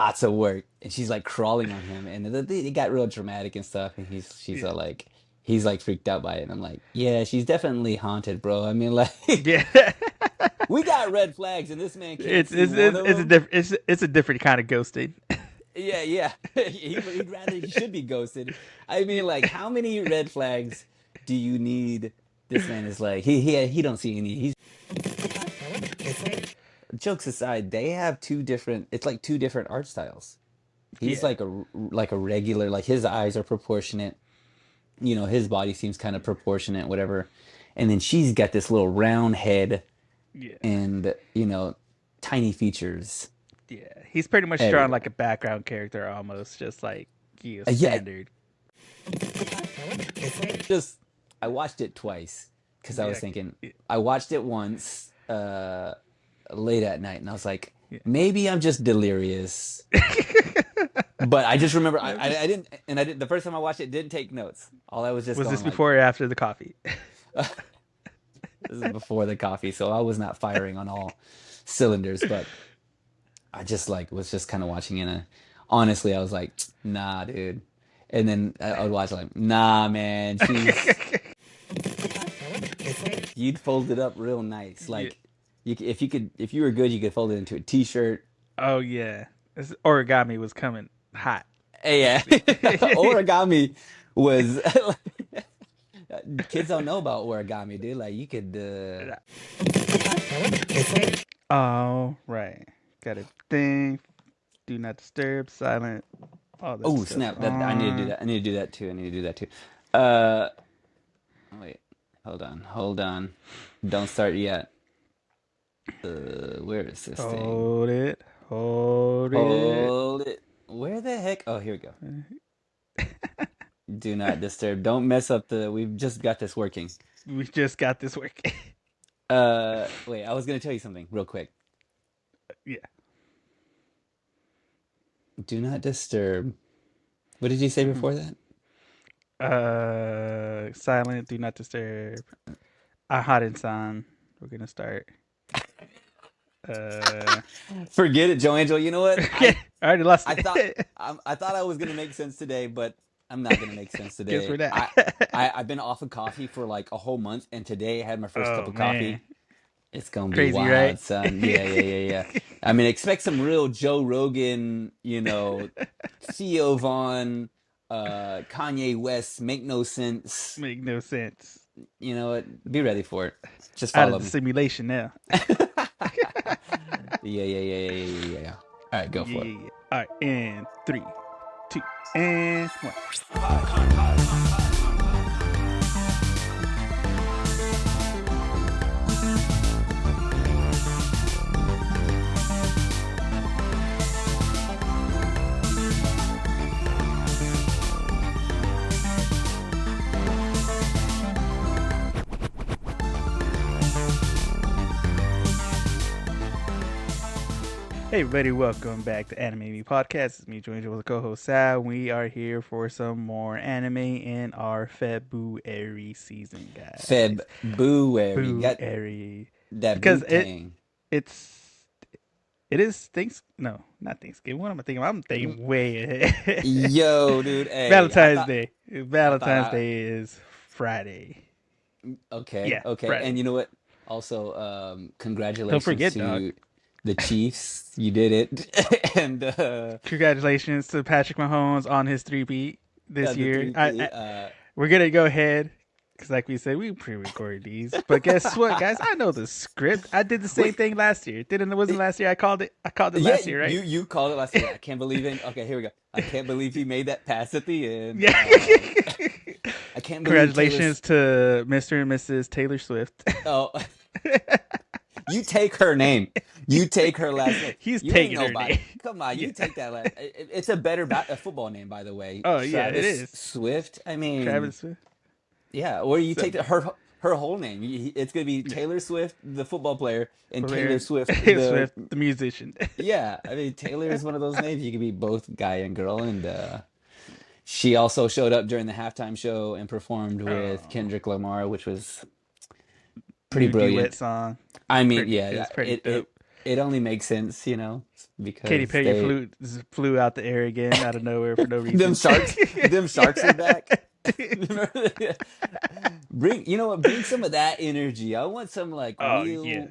lots of work, and she's like crawling on him, and it got real dramatic and stuff, and she's Yeah. like he's like freaked out by it, and I'm like, yeah, she's definitely haunted, bro. I mean, like Yeah. we got red flags, and this man can't it's see it's one it's of it's a them. different it's a different kind of ghosting. Yeah, yeah. He'd rather he should be ghosted. I mean, like, how many red flags do you need? This man is like he don't see any. He's jokes aside, they have two different. It's like two different art styles. He's Yeah. like a regular. Like his eyes are proportionate. His body seems kind of proportionate, whatever. And then she's got this little round head Yeah. and tiny features Yeah. He's pretty much drawn like a everywhere. background character almost, just like Yeah, standard. just I watched it twice because I was Yeah. thinking Yeah. I watched it once late at night and I was like Yeah. maybe I'm just delirious, but I just remember I'm just I didn't, and I didn't, the first time I watched it didn't take notes. All I was just Was going this like before or after the coffee? this is before the coffee, so I was not firing on all cylinders, but I just like was just kind of watching it, and honestly I was like, nah dude. And then I would watch like, nah man, you'd fold it up real nice. Yeah. Like if you were good, you could fold it into a t-shirt. Oh yeah. Origami was coming hot. Yeah. Yeah. Origami was kids don't know about origami, dude. Like you could Oh right. Got a thing. Do not disturb. Silent. All that oh stuff snap, that I need to do on. that. I need to do that too. I need to do that too. Uh wait. Hold on. Don't start yet. Where is this thing? Hold it. Hold it. Hold it. Where the heck? Oh, here we go. Do not disturb. Don't mess up we've just got this working. We just got this work. Wait, I was gonna tell you something real quick. Yeah. Do not disturb. What did you say Mhm. before that? Silent. Do not disturb. Aharen-san. We're gonna start. Uh, Forget it, Joe Angel. You know what? I already lost I thought it. I thought I was gonna make sense today, but I'm not gonna make sense Guess we're today. not. I've been off of coffee for like a whole month, and today I had my first cup Oh of man, coffee. It's gonna be crazy, right? wild, son. Yeah, yeah, yeah, yeah. I mean, expect some real Joe Rogan, Theo Vaughn, Kanye West, make no sense. Make no sense. You know what? Be ready for it. Just Out follow of the me. simulation now. Yeah, yeah, yeah, yeah, yeah, yeah, yeah. All right, go Yeah, for it. yeah, yeah. All right, and three, two, and one. Hey everybody, welcome back to Anime Me Podcast. It's me, joined with the co-host Sal. We are here for some more anime in our February season, guys. February. Got February, that because boot tang. it's it is thanks no not Thanksgiving. What am I thinking? I'm thinking way ahead. Yo, dude. Hey, Valentine's Day. I thought Valentine's Day is Friday. okay, Yeah, okay. And Friday. you know what? Also, Don't congratulations forget, dog. to the Chiefs. You did it. And Congratulations to Patrick Mahomes on his 3-peat yeah, this the year. three I P. We're gonna go ahead because, like we said, we pre-recorded these. But guess what, guys? I know the script. I did the same Wait, thing last year. Didn't it? Wasn't last year? I called it. I called it yeah, last year, right? you called it last year. I can't believe it. Okay, here we go. I can't believe he made that pass at the end. Yeah. I can't believe Congratulations to Mr. and Mrs. Taylor Swift. Oh, you take her name. You take her last name. He's You ain't taking her nobody. name. Come on, Yeah. you take that last. It's a better a football name, by the way. Oh yeah, it Travis is. Swift. I mean, Travis Swift. yeah. Or you So take her whole name. It's gonna be yeah, Taylor Swift, the football player, and Taylor Blair Swift, Taylor Swift, the musician. yeah. I mean, Taylor is one of those names. You could be both guy and girl, and she also showed up during the halftime show and performed with Oh, Kendrick Lamar, which was pretty new duet brilliant. song. I mean, Pretty. yeah, It's pretty it dope. it only makes sense, Katy because Perry they flew out the air again out of nowhere for no them reason. sharks are Yeah. back. Bring, you know what? Bring some of that energy. I want some like Oh yeah. real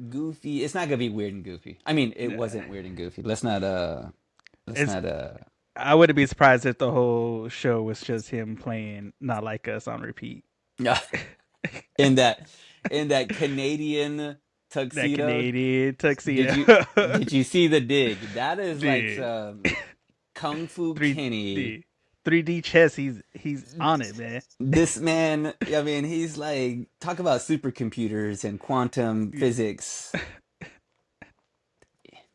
goofy. It's not gonna be weird and goofy. I mean, it Nah. wasn't weird and goofy. Let's It's not I wouldn't be surprised if the whole show was just him playing Not Like Us on repeat. in that in that Canadian That tuxedo. Canadian Did tuxedo. you did you see the dig? That is like Dude. some Kung Fu Three Kenny. D 3D chess, he's on it, man. This man, I mean, he's like, talk about supercomputers and quantum physics.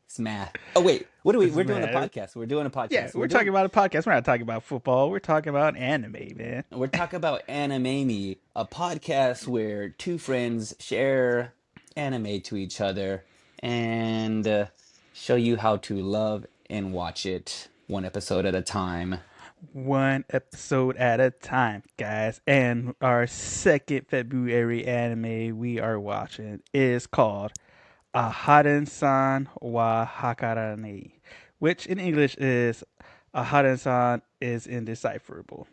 It's math. Oh wait, what are we? This We're doing a man. podcast. We're doing a Yeah, podcast. we're talking about a podcast. We're not talking about football. We're talking about anime, man. We're talking about Anime Me, a podcast where two friends share anime to each other and show you how to love and watch it one episode at a time. One episode at a time, guys. And our second February anime we are watching is called Aharen-san wa Hakarenai, which in English is Aharen-san is indecipherable.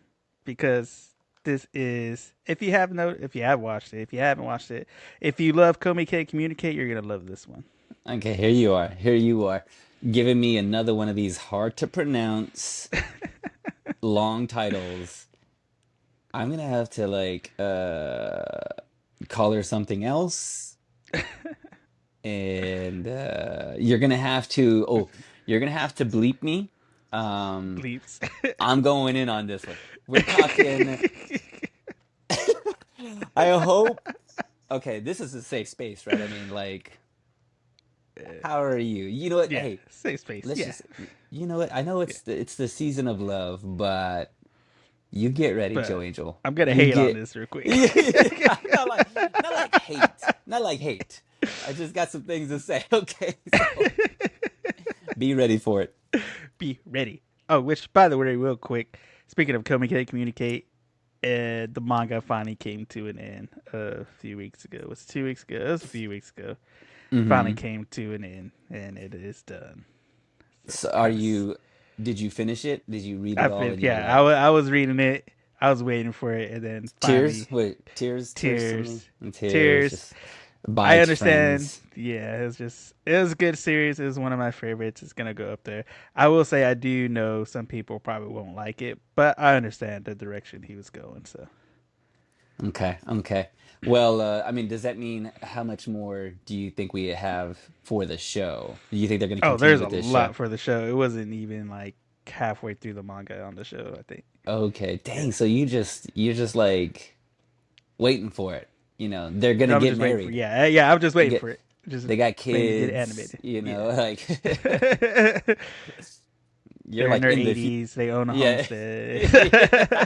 Because this is, if you have watched it, if you haven't watched it, if you love Communicate Communicate, you're gonna love this one. Okay, here you are. Here you are, giving me another one of these hard to pronounce long titles. I'm gonna have to like call her something else, and you're gonna have to bleep me. Um, Bleeps. I'm going in on this one. We're talking. I hope. Okay, this is a safe space, right? I mean, like, how are you? You know what? Yeah, Hey, safe space. let's Yeah, just. You know what? I know yeah. it's the season of love, but you get ready, Joe But Angel. I'm gonna You hate on get this real quick. not like hate. Not like hate. I just got some things to say. Okay, so be ready for it. Be ready. Oh, which by the way, real quick. Speaking of Communicate Communicate, the manga finally came to an end a few weeks ago. It was 2 weeks ago. It was a few weeks ago. Finally Hmm. came to an end, and it is done. So So kind of. did you finish it? Did you read it I all finished. and you were Yeah, like I was reading it. I was waiting for it, and then tears? finally, Wait, tears to me? tears, And tears, tears. just bye I understand. friends. Yeah, it was a good series. It was one of my favorites. It's gonna go up there. I will say I do know some people probably won't like it, but I understand the direction he was going. So Okay, okay. Well, I mean, does that mean how much more do you think we have for the show? Do you think they're going to oh, continue there's a with this show? lot for the show. It wasn't even like halfway through the manga on the show. I think. Okay, Yeah, dang. So you're just like waiting for it. They're gonna I'm get just waiting for. married. Yeah, yeah. I'm just They waiting get for it. Just they got waiting to get it kids. animated. Like Yeah. you're They're in like their in the 80s. They own a yeah. homestead.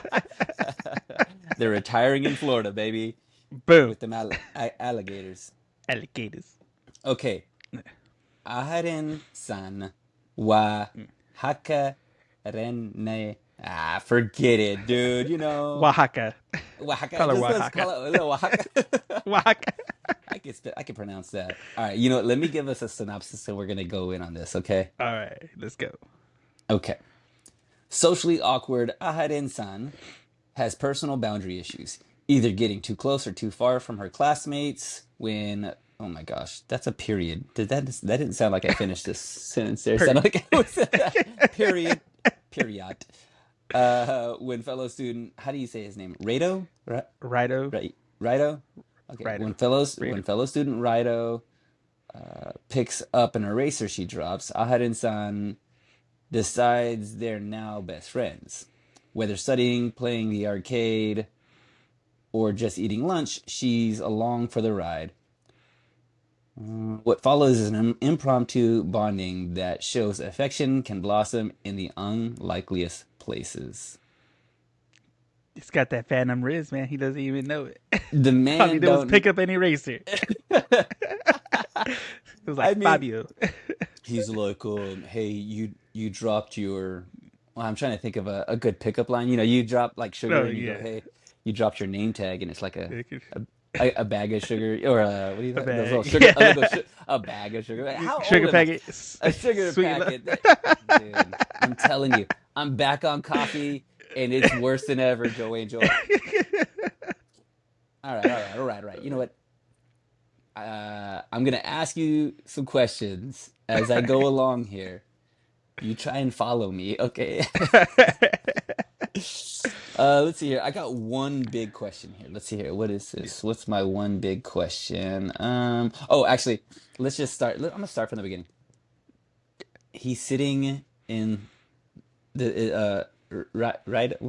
They're retiring in Florida, baby, Boom. with them alligators. Alligators. Okay, Aharen-san wa Hakarenai. Ah, forget it, dude. Oaxaca. Oaxaca. Call her Let's call Oaxaca. it a little Oaxaca. Oaxaca. I can pronounce that. All right, let me give us a synopsis, so we're gonna go in on this, okay? All right, let's go. Okay. Socially awkward Aharen-san has personal boundary issues, either getting too close or too far from her classmates when. Oh my gosh, that's a period. That didn't sound like I finished this sentence there. It sounded Period. like it was period. Period. When fellow student, how do you say his name? Rado? Right? Righto. Right? Rido? Okay. Righto. When Righto. fellow student Rido picks up an eraser she drops, Aharen-san decides they're now best friends. Whether studying, playing the arcade, or just eating lunch, she's along for the ride. What follows is an impromptu bonding that shows affection can blossom in the unlikeliest places. He's got that Phantom Riz, man. He doesn't even know it. The All he man did was don't. pick up an eraser. It was I like mean, Fabio. he's like, hey, you dropped your. Well, I'm trying to think of a good pickup line. You drop like sugar, Oh and you go, yeah, hey, you dropped your name tag, and it's like a a bag of sugar, or what do you those little bag. sugar, Yeah, A bag of sugar. How Sugar old am I? packet, A sugar sweet love. packet. Dude, I'm telling you, I'm back on coffee, and it's worse than ever, Joe Angel. All right, all right, all right, all right. You know what? I'm gonna ask you some questions as I go along here. You try and follow me, okay? Let's see here. I got one big question here. Let's see here. What is this? What's my one big question? Oh, actually, let's just start. I'm gonna start from the beginning. He's sitting in the right, right. I'm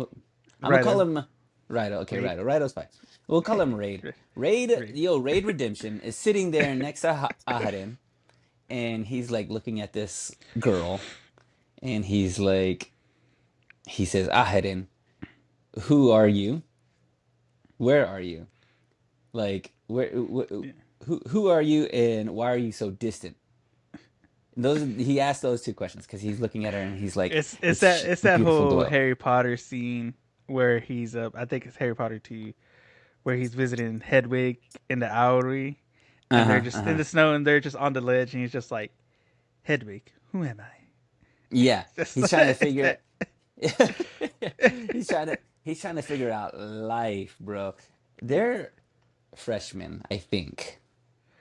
gonna call Righto. him Rido. Okay, Raid. Rido. Rido's fine. We'll call him Raid. Raid, Raid. yo, Raid Redemption is sitting there next to Aharen, and he's like looking at this girl, and he says, Aharen, who are you? Where are you? Like, Yeah. who are you, and why are you so distant? He asked those two questions because he's looking at her, and he's like, It's this that beautiful whole girl. Harry Potter scene where he's up. I think it's Harry Potter 2, where he's visiting Hedwig in the Owlery, and they're Uh-huh, just in uh-huh. the snow and they're just on the ledge, and he's just like, Hedwig, who am I? Yeah, Just he's trying to like figure that. he's trying to figure out life, bro. They're freshmen, I think,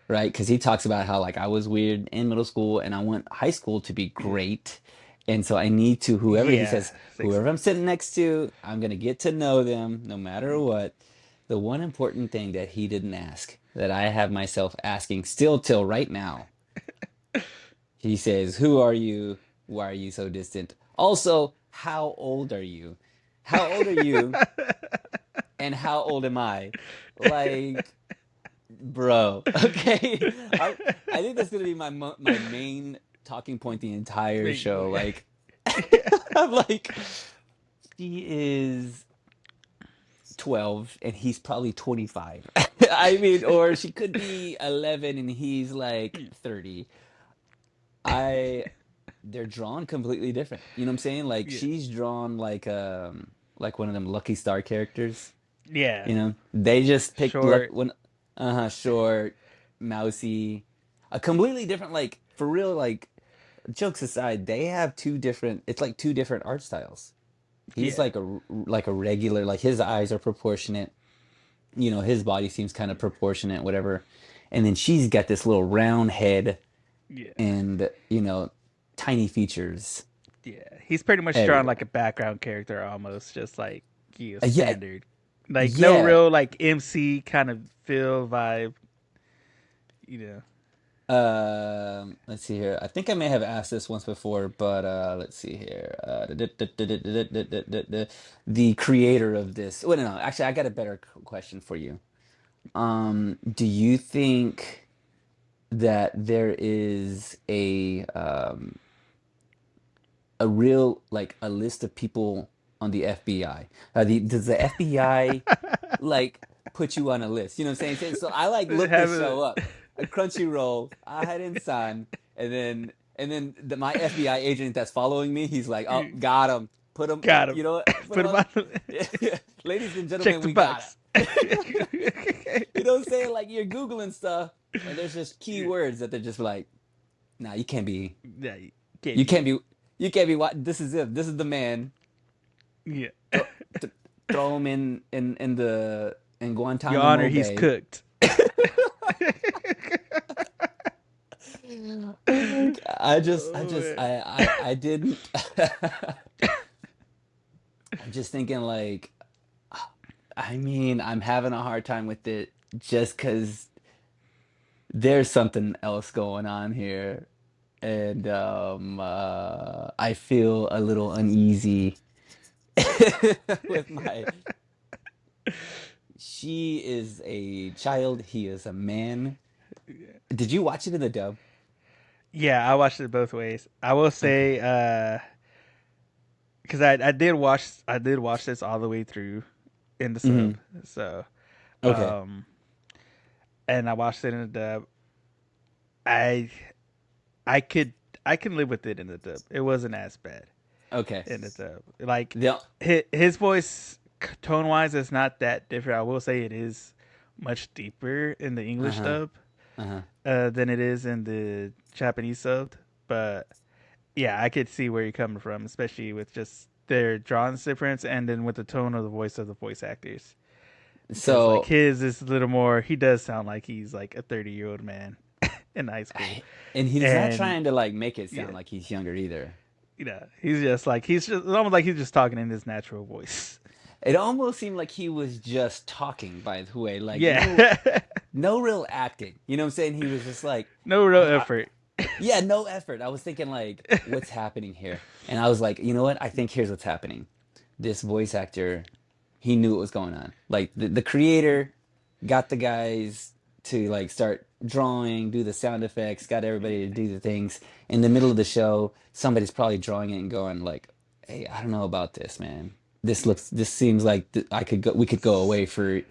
right? Because he talks about how like I was weird in middle school and I want high school to be Yeah. great. And so I need to whoever he Yeah. says, Six. whoever I'm sitting next to, I'm gonna get to know them no matter what. The one important thing that he didn't ask that I have myself asking still till right now, he says, "Who are you? Why are you so distant? Also, how old are you? How old are you? And how old am I?" Like, bro, okay. I think that's gonna be my main talking point the entire Wait, show. wait. Like, I'm like, she is 12 and he's probably 25. I mean, or she could be 11 and he's like 30. I They're drawn completely different. You know what I'm saying? Like Yeah. she's drawn like one of them Lucky Star characters. Yeah. You know, they just picked luck Short. when short, mousy, a completely different like for real like jokes aside, they have two different it's like two different art styles. He's Yeah. like a regular like his eyes are proportionate, you know, his body seems kind of proportionate, whatever. And then she's got this little round head Yeah. and, you know, tiny features Yeah. He's pretty much drawn like everywhere. a background character almost, just like Yeah, standard. Like no yeah. real like MC kind of feel vibe, you know. Let's see here. I think I may have asked this once before, but let's see here. The creator of this. Wait, no, actually, I got a better question for you. Do you think that there is a real like a list of people on the FBI? Does the FBI like put you on a list? You know what I'm saying? So I like look Have this a show up, a Crunchyroll, Aharen-san, and then my FBI agent that's following me, he's like, oh, got him, put him, got him. you know what, put Put him him on. on. Ladies and Check gentlemen, the we got box. it. You know what I'm saying? Like you're googling stuff, and there's just keywords that they're just like, nah, Yeah, you can't you use can't it. be, you can't be. What? This is it. This is the man. Yeah. Throw, throw him in Your Honor, Guantanamo he's Bay. cooked. Like, Oh man. I didn't. I'm just thinking like, I mean, I'm having a hard time with it just because there's something else going on here, and I feel a little uneasy with my. She is a child. He is a man. Did you watch it in the dub? Yeah, I watched it both ways. I will Okay. say, because I did watch this all the way through in the sub. Hmm. So, Okay. um, and I watched it in the dub. I I could I can live with it in the dub. It wasn't as bad Okay. in the dub. Like The his voice tone wise is not that different. I will say it is much deeper in the English uh-huh. dub. Uh-huh. than it is in the Japanese subbed. But yeah, I could see where you're coming from, especially with just their drawing difference and then with the tone of the voice of the voice actors. Because like So, his is a little more, he does sound like he's like a 30-year-old man in high school, and he's not and trying to like make it yeah, sound like he's younger either. he's just almost like he's just talking in his natural voice. It almost seemed like he was just talking by the way, like Yeah, no real acting. You know what I'm saying? He was just like, no real I, effort. yeah, no effort. I was thinking like, what's happening here? And I was like, you know what? I think here's what's happening. This voice actor, he knew what was going on. Like the creator got the guys to like start drawing, do the sound effects, got everybody to do the things. In the middle of the show, somebody's probably drawing it and going like, "Hey, I don't know about this, man. This seems like I could go, we could go away for."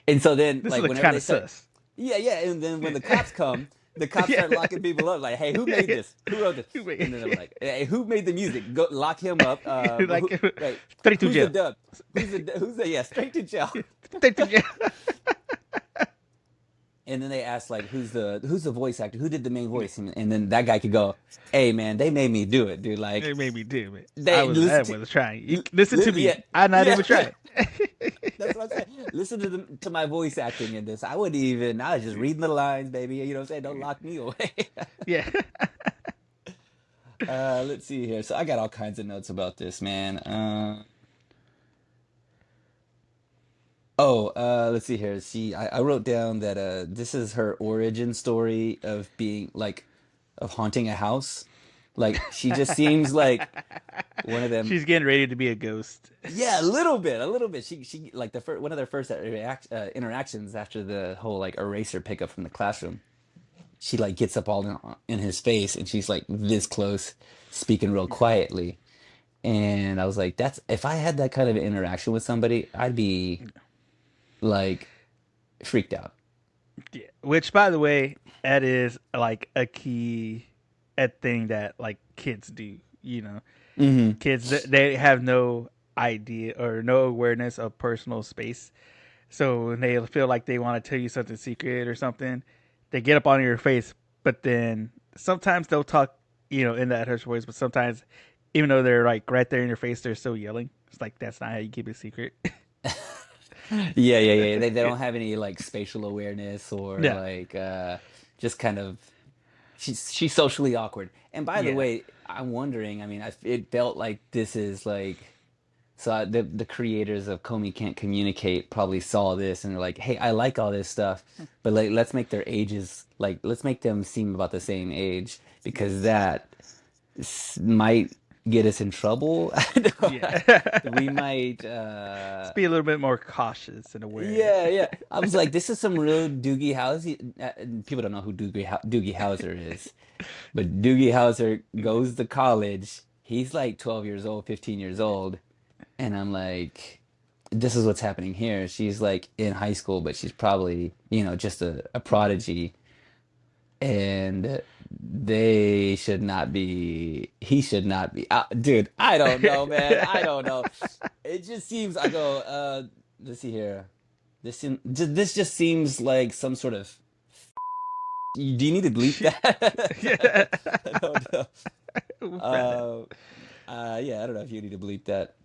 And so then, This like looks whenever kind they of start, sus. yeah, yeah, and then when Yeah, the cops come, the cops start locking people up. Like, hey, who made yeah. this? Who wrote this? And then they're like, hey, who made the music? Go lock him up. Like Wait, straight to who's the jail. dub? Who's the yeah? Straight to jail. Straight to jail. And then they ask like, who's the voice actor? Who did the main voice? And then that guy could go, hey man, they made me do it, dude. Like It made me do it. they I listen to, was trying. You, listen to yeah, me. I not yeah. even try. That's what I'm saying. Listen to my voice acting in this. I wouldn't even. I was just reading the lines, baby. You know what I'm saying? Don't lock me away. Yeah. Let's see here. So I got all kinds of notes about this, man. Let's see here. I wrote down that this is her origin story of being like of haunting a house. Like she just seems like one of them. She's getting ready to be a ghost. Yeah, a little bit, a little bit. She like the first one of their first interactions after the whole like eraser pickup from the classroom. She like gets up all in his face and she's like this close, speaking real quietly. And I was like, that's if I had that kind of interaction with somebody, I'd be like freaked out. Yeah. Which, by the way, that is like a key a thing that like kids do. You know, Hmm. kids they have no idea or no awareness of personal space. So when they feel like they want to tell you something secret or something, they get up on your face. But then sometimes they'll talk, in that harsh voice. But sometimes, even though they're like right there in your face, they're still yelling. It's like that's not how you keep a secret. Yeah, yeah, yeah. They don't have any like spatial awareness or Yeah, like just kind of she's socially awkward. And by the yeah, way, I'm wondering, I mean, it felt like this is like the creators of Comey Can't Communicate probably saw this and they're like, "Hey, I like all this stuff, but like let's make their ages like let's make them seem about the same age because that might get us in trouble." yeah. We might Just be a little bit more cautious and aware. yeah, yeah. I was like, this is some real Doogie Howser. People don't know who Doogie Howser is, but Doogie Howser goes to college. He's like 12 years old, 15 years old. And I'm like, this is what's happening here. She's like in high school, but she's probably, just a prodigy. And they should not be, he should not be. Dude, I don't know, man. I don't know. It just seems, I go, let's see here. This just seems like some sort of. Do you need to bleep Yeah. that? I don't know. Rather. Uh, yeah, I don't know if you need to bleep that.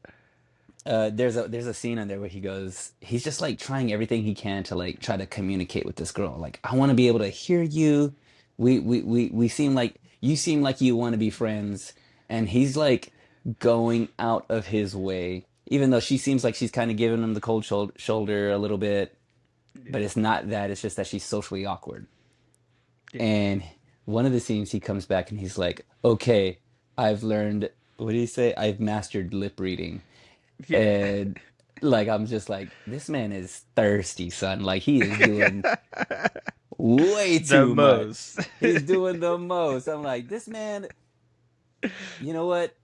There's a scene on there where he's just like trying everything he can to like try to communicate with this girl. Like, I want to be able to hear you. We seem like you seem like you want to be friends, and he's like going out of his way, even though she seems like she's kind of giving him the cold shoulder a little bit. But Yeah. it's not that. It's just that she's socially awkward. Yeah. And one of the scenes he comes back and he's like, "Okay, I've learned. What did he say? I've mastered lip reading." Yeah. And like I'm just like, this man is thirsty, son. Like he is doing way The too much. most. He's doing the most. I'm like, this man, you know what?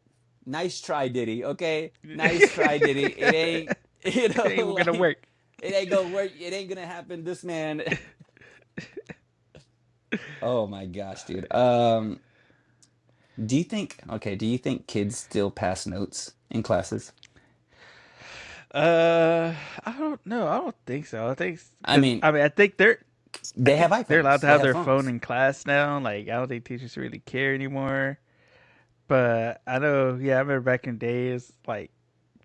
Nice try, Diddy. Okay, nice try, Diddy. It ain't, It ain't gonna like work. it ain't gonna work. It ain't gonna happen. This man. Oh my gosh, dude. Do you think kids still pass notes in classes? I don't know. I don't think so. I think I because mean, I mean I think they're. I They have think they're allowed iPhones. to They have have their phone phones. in class now. Like I don't think teachers really care anymore. But I know, yeah, I remember back in days, like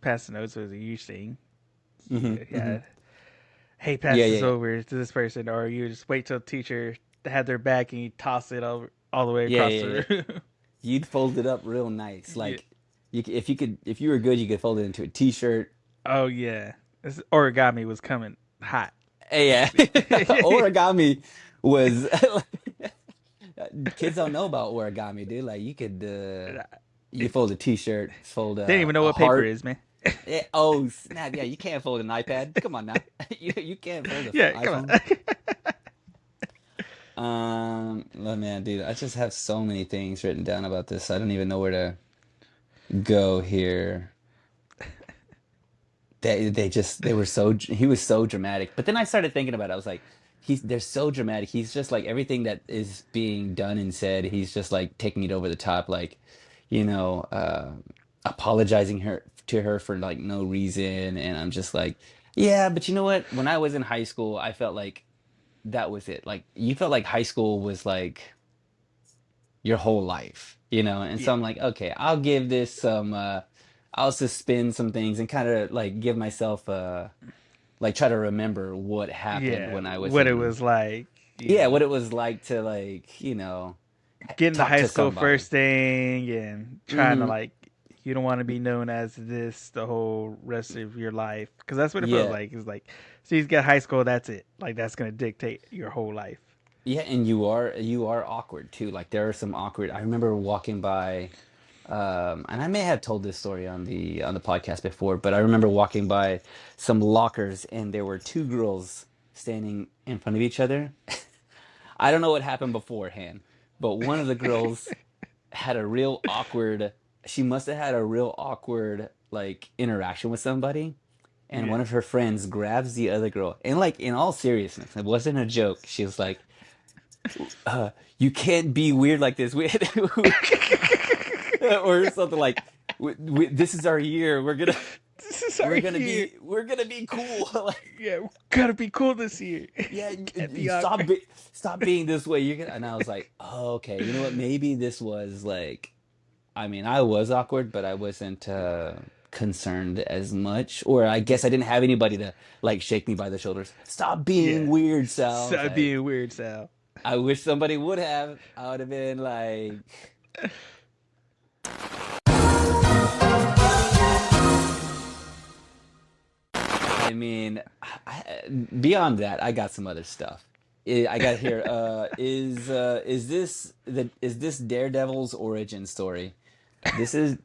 passing notes was a huge thing. Hmm. Yeah, hey, Yeah, pass yeah, this yeah. over to this person, or you just wait till the teacher had their back and you toss it over all the way Yeah, across yeah, yeah. the room. You'd fold it up real nice. Yeah. Like if you could, if you were good, you could fold it into a t-shirt. Oh yeah, this origami was coming hot. Yeah. Yeah. Origami was kids don't know about origami, dude. Like you fold a t-shirt, fold They didn't even know a what paper heart. is, man. Oh snap! Yeah, you can't fold an iPad. Come on now, you can't fold an Yeah, come iPhone. on. Oh, man, dude, I just have so many things written down about this. I don't even know where to go here. They were he was so dramatic. But then I started thinking about it. I was like, they're so dramatic. He's just like everything that is being done and said, he's just like taking it over the top, like, you know, apologizing to her for like no reason. And I'm just like, yeah, but you know what? When I was in high school, I felt like that was it. Like you felt like high school was like your whole life, you know? And Yeah, so I'm like, okay, I'll give this some I'll suspend some things and kind of like give myself like try to remember what happened yeah. when I was What it in was like, yeah, what it was like to like, you know, getting to talk high to school somebody. first thing and trying to Hmm. like you don't want to be known as this the whole rest of your life because that's what it feels Yeah. like. It's like so you get high school, that's it. Like that's gonna dictate your whole life. Yeah, and you are awkward too. Like there are some awkward. I remember walking by and I may have told this story on the podcast before, but I remember walking by some lockers and there were two girls standing in front of each other. I don't know what happened beforehand, but one of the girls had a real awkward, she must have had a real awkward like interaction with somebody. And Yeah. one of her friends grabs the other girl. And like in all seriousness, it wasn't a joke. She was like, you can't be weird like this. Or something like, this is our year. This is our year. We're gonna be cool. Like, Yeah, we gotta be cool this year. yeah, Can't be awkward. stop being this way. You're gonna, and I was like, oh, okay, you know what? Maybe this was like, I mean, I was awkward, but I wasn't concerned as much, or I guess I didn't have anybody to like shake me by the shoulders. Stop being Yeah. weird, Sal. It's Stop like being weird, Sal. I wish somebody would have. I would have been like, I mean, beyond that, I got some other stuff. I got here. Is this Daredevil's origin story? This is,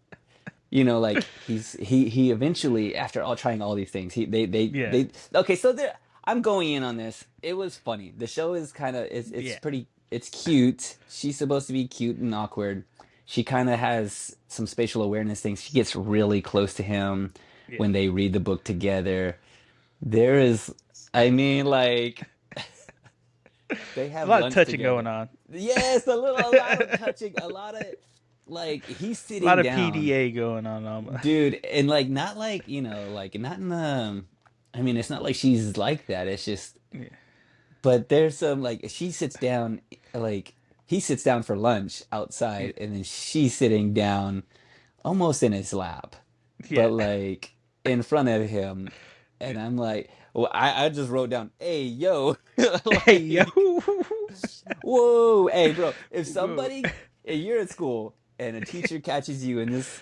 you know, like he eventually, after all trying all these things, Yeah. they okay. So there, I'm going in on this. It was funny. The show is kind of it's Yeah. pretty, it's cute. She's supposed to be cute and awkward. She kind of has some spatial awareness things. She gets really close to him Yeah. when they read the book together. There is, I mean, like they A have lot of lunch touching going together. on. Yes, a lot of touching, a lot of like he's A lot sitting of down, PDA going on almost. dude, and like not like, you know, like not in the, I mean, it's not like she's like that. It's just, Yeah. but there's some like she sits down, like he sits down for lunch outside, and then she's sitting down almost in his lap, but Yeah. like in front of him. And I'm like, well, I just wrote down, hey, yo, Hey yo. like, whoa, hey, bro, Whoa. if you're at school and a teacher catches you in this,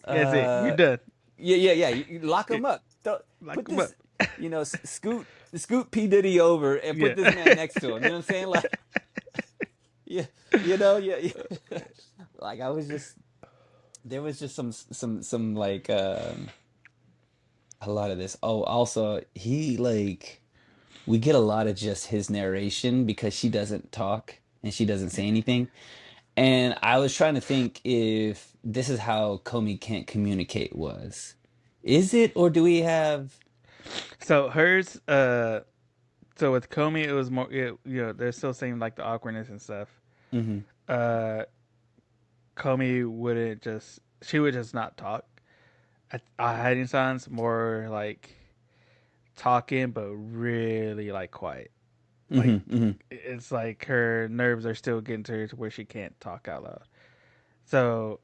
That's it. We're uh, done. yeah, you lock Yeah. them up. Lock Put them up. this, you know, scoot P. Diddy over and put Yeah. this man next to him. You know what I'm saying? Like, yeah, you know, yeah. Like I was just, there was just some like, a lot of this. Oh, also, he like we get a lot of just his narration because she doesn't talk and she doesn't say anything. And I was trying to think if this is how Comey can't communicate was. Is it, or do we have So hers, so with Comey, it was more, they're still saying like the awkwardness and stuff. hmm Uh, Comey wouldn't just, she would just not talk. Aharen-san's more like talking, but really like quiet. Like Hmm. Hmm. it's like her nerves are still getting to her to where she can't talk out loud. So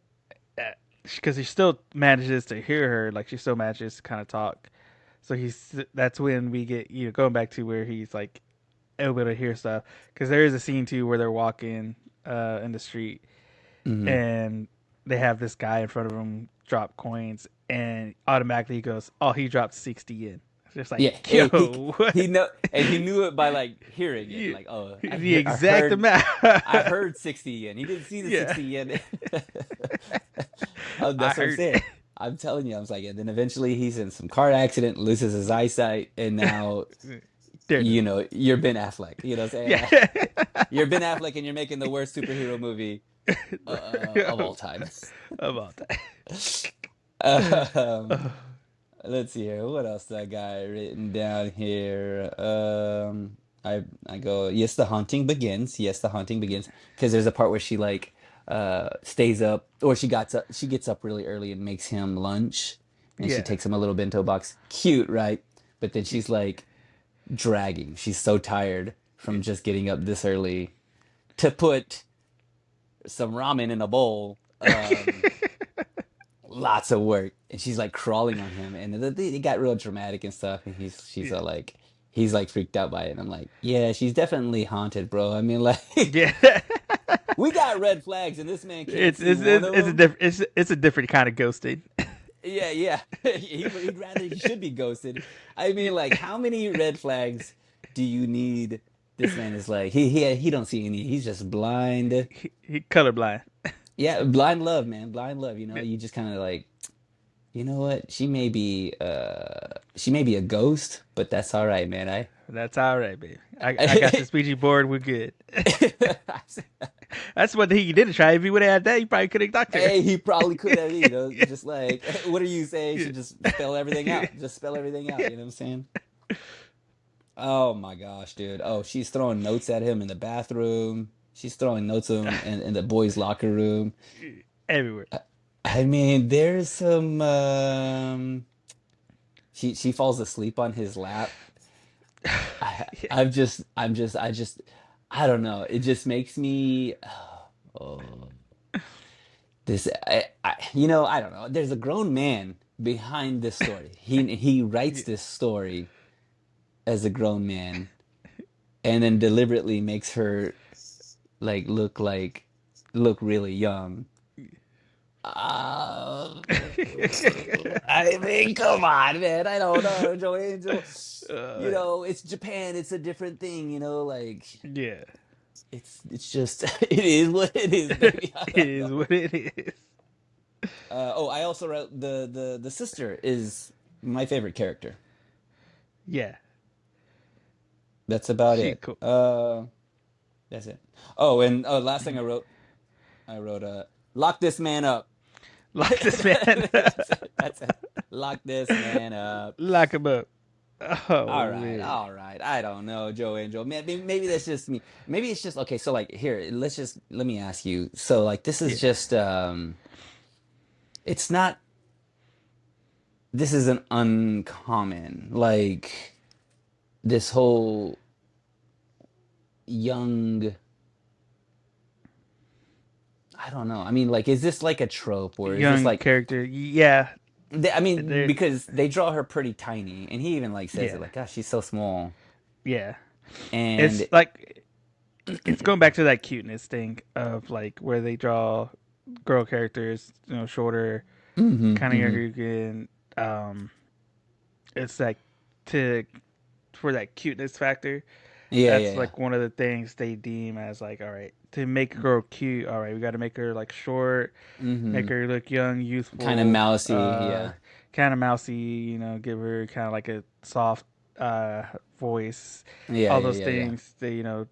because he still manages to hear her, like she still manages to kind of talk. So that's when we get going back to where he's like able to hear stuff. Because there is a scene too where they're walking in the street Hmm. and they have this guy in front of him drop coins, and automatically he goes, "Oh, he dropped 60 in." It's just like, Yeah, yo, he what? know, and he knew it by like hearing it. Yeah, Like, oh, the exact I amount. heard 60 yen. He didn't see the Yeah, 60 yen. I That's what I'm heard saying. it. I'm telling you, I was like, and then eventually he's in some car accident, loses his eyesight, and now Daredevil. you're Ben Affleck. You know what I'm Yeah. saying? You're Ben Affleck, and you're making the worst superhero movie of all time. About that. um, let's see here. What else did I got written down here? I go, yes, the haunting begins. Yes, the haunting begins. Because there's a part where she like stays up, or she gets up really early and makes him lunch, and she Yeah. takes him a little bento box. Cute, right? But then she's like dragging. She's so tired from just getting up this early to put some ramen in a bowl. Lots of work, and she's like crawling on him, and it got real dramatic and stuff, and she's Yeah. like he's like freaked out by it, and I'm like, yeah, she's definitely haunted, bro. I mean, like, Yeah. we got red flags and this man can't it's see it's one it's, of it's a them. it's a different kind of ghosting. Yeah, yeah. He should be ghosted. I mean, like, how many red flags do you need? This man is like, he don't see any, he's just blind. He colorblind. Yeah, blind love, man, blind love. You just kind of like, you know what? She may be a ghost, but that's all right, man. That's all right, baby. I got I this Ouija board. We're good. That's one thing he didn't try. If he would have had that, he probably could have talked to her. Hey, he probably could have, just like, what are you saying? Should just spell everything out. Just spell everything out, you know what I'm saying? Oh my gosh, dude. Oh, she's throwing notes at him in the bathroom. She's throwing notes at him in the boys' locker room. Everywhere. I mean, there's some she falls asleep on his lap. I just, I don't know. It just makes me, oh, I don't know. There's a grown man behind this story. He writes this story as a grown man, and then deliberately makes her like look really young. Uh, I mean, come on, man. I don't know, Joe Angel. uh, It's Japan. It's a different thing. Like, yeah. it's just it is what it is, baby. I It don't is know. what it is. Oh, I also wrote the sister is my favorite character. Yeah. That's about She it. cool. That's it. Oh, and last thing I wrote lock this man up. Lock this man. That's it. Lock this man up. Lock him up. All Oh right, man. all right. I don't know, Joe Angel. Maybe that's just me. Maybe it's just okay. So like here, let me ask you. So like this is Yeah. just it's not this isn't uncommon. Like this whole young, I don't know. I mean, like, is this like a trope, or is this Young like character. Yeah. I mean, There. because they draw her pretty tiny, and he even like says it Yeah. like, gosh, she's so small. Yeah. It's And like it's going back to that cuteness thing of like where they draw girl characters, shorter, hmm. kind of Hmm. younger. You can, it's like to for that cuteness factor. Yeah, yeah, That's yeah. like one of the things they deem as like, all right, to make a girl cute. All right, we got to make her like short, make Hmm. her look young, Kind of youthful, mousy, yeah. kind of mousy. Give her kind of like a soft voice. Yeah, All yeah, those yeah, yeah. things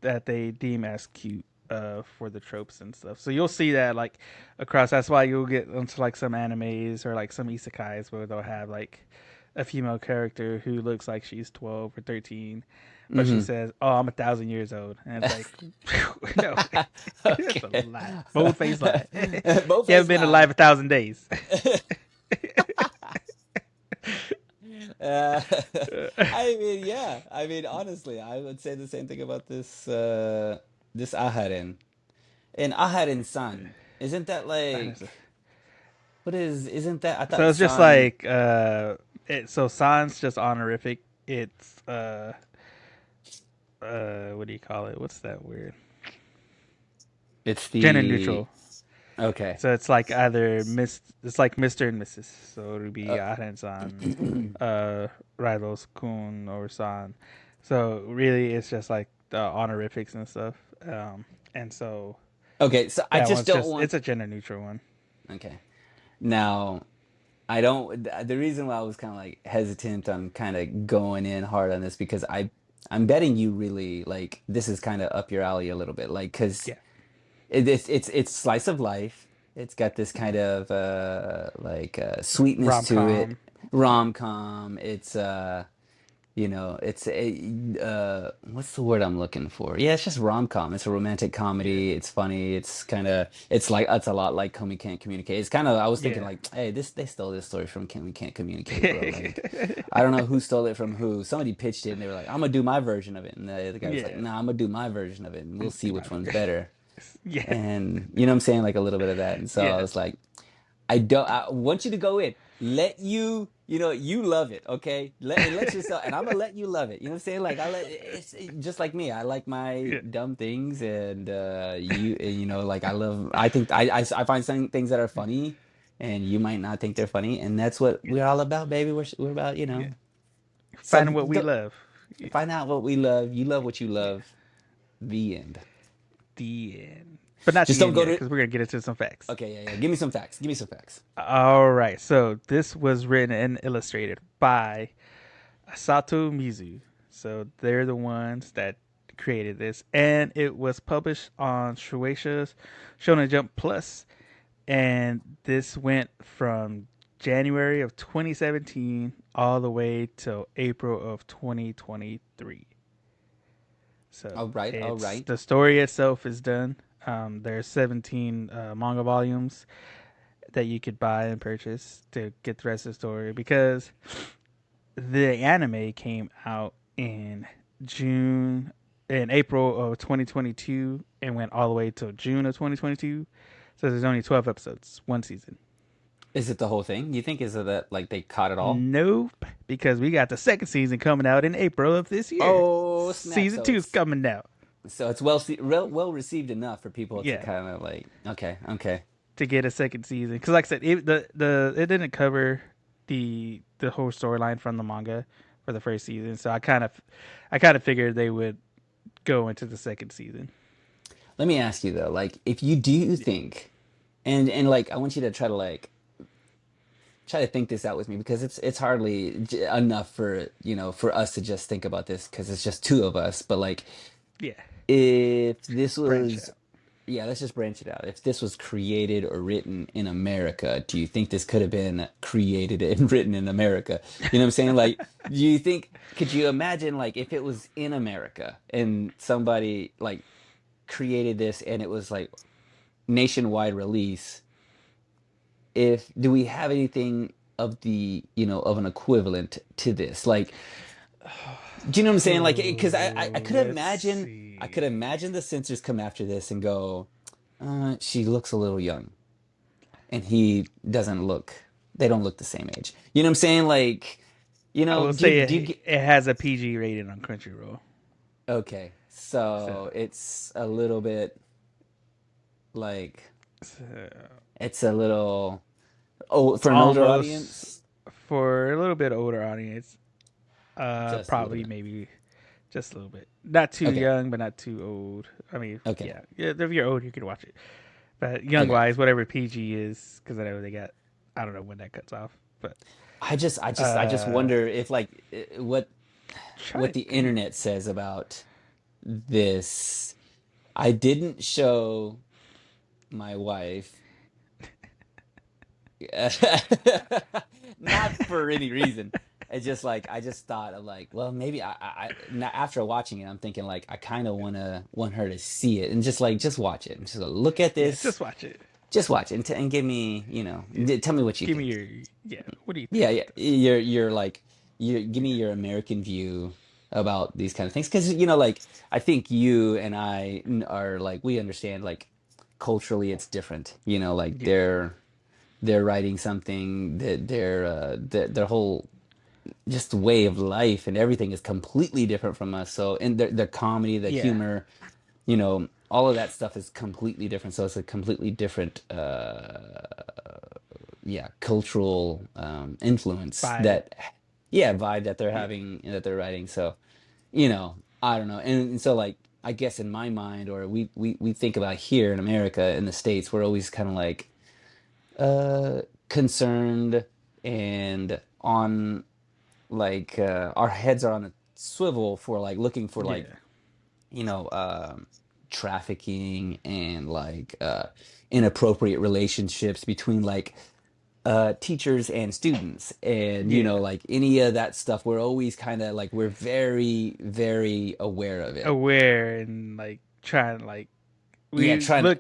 that they deem as cute for the tropes and stuff. So you'll see that like across. That's why you'll get into like some animes or like some isekais where they'll have like a female character who looks like she's 12 or 13, but she Hmm. says, "Oh, I'm 1,000 years old," and it's like, no, that's a Okay. lie, bold face lie. You Both haven't face been lie. alive 1,000 days. Uh, I mean, yeah. I mean, honestly, I would say the same thing about this Aharen. And Aharen-san, isn't that like what isn't that? I So thought it's just San, like so sans just honorific. It's what do you call it? What's that word? it's Gender the neutral. okay. So it's like either Miss, it's like Mr. and Mrs. So it would be Uh, Aharen-san, Rivals Kun or San. So really, it's just like the honorifics and stuff. And so okay, so I that just one's don't just want it's a gender neutral one. okay. Now, I don't the reason why I was kind of like hesitant on kind of going in hard on this because I'm betting you really like this is kind of up your alley a little bit like cuz Yeah, it's slice of life. It's got this kind of like sweetness rom to it, com. Yeah, rom-com. It's it's a what's the word I'm looking for? Yeah, it's just rom-com. It's a romantic yeah, comedy. It's funny. It's kind of it's like it's a lot like Can We Can't Communicate. It's kind of I was thinking yeah. like, hey, this they stole this story from Can We Can't Communicate, bro. Like, I don't know who stole it from who. Somebody pitched it and they were like, I'm gonna do my version of it, and the guy was like, Yeah, Nah, I'm gonna do my version of it, and we'll see do my which one's version. better. Yeah, And you know what I'm saying, like a little bit of that. And so I yeah, was like, I want you to go in. Let you, you love it, okay? Let yourself, and I'm gonna let you love it. You know what I'm saying? Like just like me. I like my yeah. dumb things, and like I think I find some things that are funny, and you might not think they're funny, and that's what we're all about, baby. We're about, Yeah. Finding some what we love. Yeah. find out what we love. You love what you love. The end. The end. But not Just the don't end go yet, to. because we're gonna get into some facts. Okay, yeah, yeah. Give me some facts. Give me some facts. All right. So this was written and illustrated by Sato Mizu. So they're the ones that created this, and it was published on Shueisha's Shonen Jump Plus, and this went from January of 2017 all the way till April of 2023. So All right, all it's right. the story itself is done. There's 17 manga volumes that you could buy and purchase to get the rest of the story because the anime came out in June in April of 2022 and went all the way till June of 2022. So there's only 12 episodes, one season. Is it the whole thing? You think is it that like they caught it all? Nope, because we got the second season coming out in April of this year. Oh, snap. Season 2 is coming out. So it's well received enough for people to Yeah, kind of like, okay, okay. to get a second season. Because like I said, the it didn't cover the whole storyline from the manga for the first season. So I kind of figured they would go into the second season. Let me ask you though, like if you do think and like I want you to try to think this out with me because it's hardly enough for, for us to just think about this because it's just two of us, but like Yeah, if this branch was out. yeah, let's just branch it out. If this was created or written in America, do you think this could have been created and written in America? You know what I'm saying? Like, do you think, could you imagine, like, if it was in America and somebody, like, created this and it was, like, nationwide release, do we have anything of of an equivalent to this? Like, do you know what I'm saying? Like, because I Oh, could let's imagine, I could see. imagine the censors come after this and go, she looks a little young. And he doesn't look they don't look the same age. You know what I'm saying? Like, I will do say do you get it has a PG rating on Crunchyroll. okay. So, So it's a little bit like so it's a little oh it's for an older almost audience, for a little bit older audience. just a little Probably bit. maybe just a little bit. Not too Okay. young, but not too old. I mean, Okay. yeah, yeah. If you're old, you can watch it. But young Okay. wise, whatever PG is, because I know they got. I don't know when that cuts off, but I just uh, wonder if like try what to the think. internet says about this. I didn't show my wife not for any reason. It's just like I just thought of like, well, maybe after watching it, I'm thinking like I kind of want her to see it and just watch it and just look at Yeah, this, just watch it. just watch it and give me, Yeah. tell me what you Give me think. your yeah. What do you Yeah, think yeah, of this? you're like you give me your American view about these kind of things, because like I think you and are like we understand like culturally it's different. Like Yeah, they're writing something that their whole just way of life and everything is completely different from us. So, and the comedy, the yeah, humor, all of that stuff is completely different. So it's a completely different, yeah, cultural influence vibe. that, yeah, vibe that they're Yeah, having, that they're writing. So, I don't know. And so like, I guess in my mind, or we think about here in America, in the States, we're always kind of like, uh, concerned and on like our heads are on a swivel for like looking for like yeah, you know trafficking and like inappropriate relationships between like teachers and students, and yeah. like any of that stuff, we're always kind of like we're very very aware of it. Aware and like trying like Yeah, we trying to